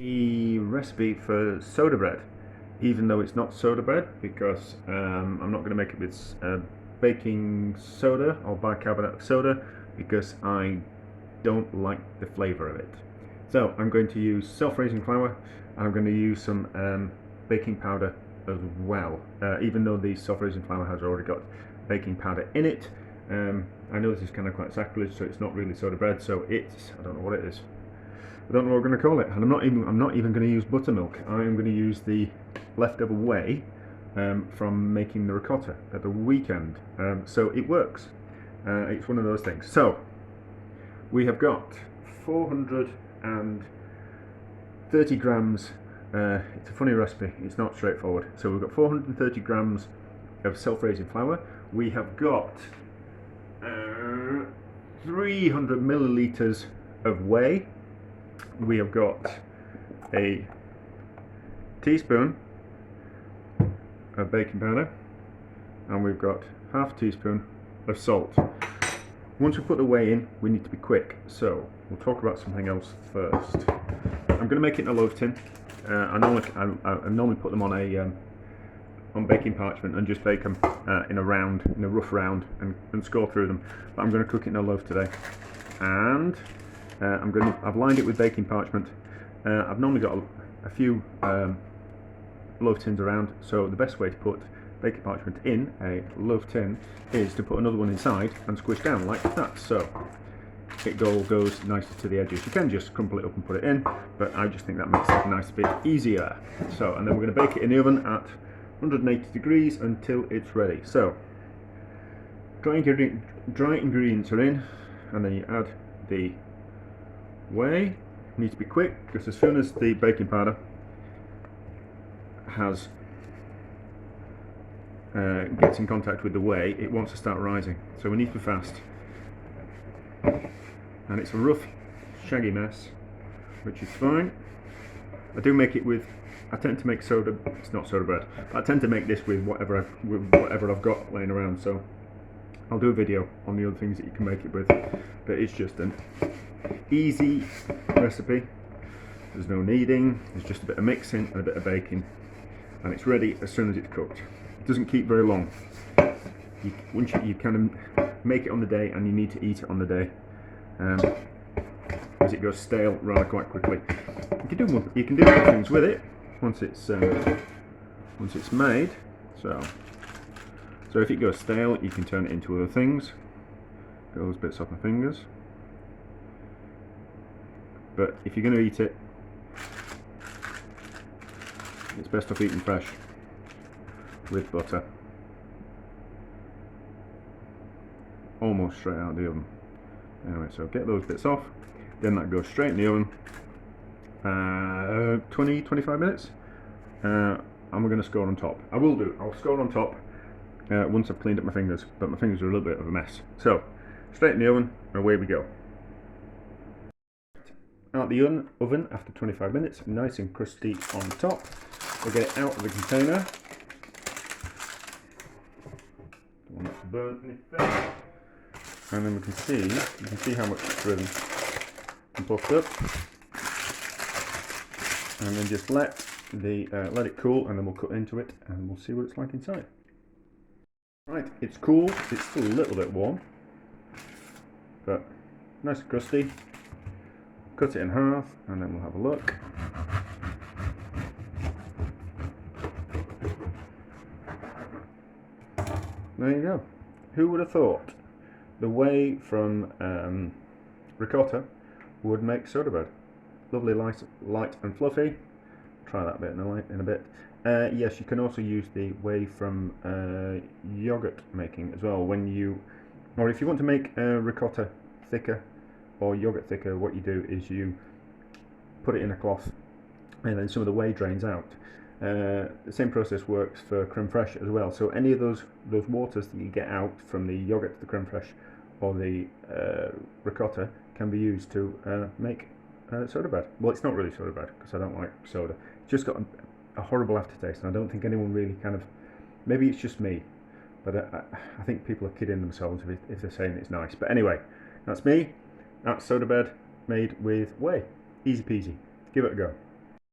A recipe for soda bread, even though it's not soda bread, because I'm not going to make it with baking soda or bicarbonate of soda, because I don't like the flavour of it. So I'm going to use self-raising flour, and I'm going to use some baking powder as well, even though the self-raising flour has already got baking powder in it. I know this is kind of quite sacrilege, so it's not really soda bread, so I don't know what it is. I don't know what we're going to call it, and I'm not even going to use buttermilk. I am going to use the leftover whey from making the ricotta at the weekend. So it works. It's one of those things. So we have got 430 grams. It's a funny recipe. It's not straightforward. So we've got 430 grams of self-raising flour. We have got 300 milliliters of whey. We have got a teaspoon of baking powder, and we've got half a teaspoon of salt. Once we put the whey in, we need to be quick, so we'll talk about something else first. I'm going to make it in a loaf tin. I normally put them on on baking parchment and just bake them in a rough round, and score through them. But I'm going to cook it in a loaf today, and I've lined it with baking parchment. I've normally got a few loaf tins around, so the best way to put baking parchment in a loaf tin is to put another one inside and squish down like that, so it all goes nicely to the edges. You can just crumple it up and put it in, but I just think that makes it a nice bit easier. So, and then we're going to bake it in the oven at 180 degrees until it's ready. So dry ingredients are in, and then you add the whey. You need to be quick, because as soon as the baking powder gets in contact with the whey, it wants to start rising, so we need to be fast. And it's a rough, shaggy mess, which is fine. I do make it with, I tend to make soda, it's not soda bread, but I tend to make this with whatever I've got laying around, so I'll do a video on the other things that you can make it with, but it's just an easy recipe. There's no kneading, there's just a bit of mixing and a bit of baking, and it's ready as soon as it's cooked. It doesn't keep very long. Once you kind of make it on the day, and you need to eat it on the day, as it goes stale rather quite quickly. You can do other things with it once it's made. So if it goes stale, you can turn it into other things. Get those bits off my fingers. But if you're going to eat it, it's best off eating fresh with butter, almost straight out of the oven. Anyway, so get those bits off, then that goes straight in the oven, 20-25 minutes, and we're going to score on top. I'll score on top once I've cleaned up my fingers, but my fingers are a little bit of a mess. So straight in the oven, and away we go. Out the oven after 25 minutes, nice and crusty on top. We'll get it out of the container. Don't want it to burn anything. And then you can see how much it's risen and puffed up. And then just let it cool, and then we'll cut into it and we'll see what it's like inside. Right, it's cool. It's still a little bit warm, but nice and crusty. Cut it in half, and then we'll have a look. There you go. Who would have thought the whey from ricotta would make soda bread? Lovely, light and fluffy. Try that bit in a bit. Yes, you can also use the whey from yogurt making as well. Or if you want to make ricotta thicker or yogurt thicker, what you do is you put it in a cloth, and then some of the whey drains out. The same process works for creme fraiche as well. So any of those waters that you get out from the yogurt, the creme fraiche, or the ricotta can be used to make soda bread. Well, it's not really soda bread, because I don't like soda. It's just got a horrible aftertaste, and I don't think anyone really maybe it's just me, but I think people are kidding themselves if they're saying it's nice. But anyway, that's me. That's soda bread made with whey. Easy peasy. Give it a go.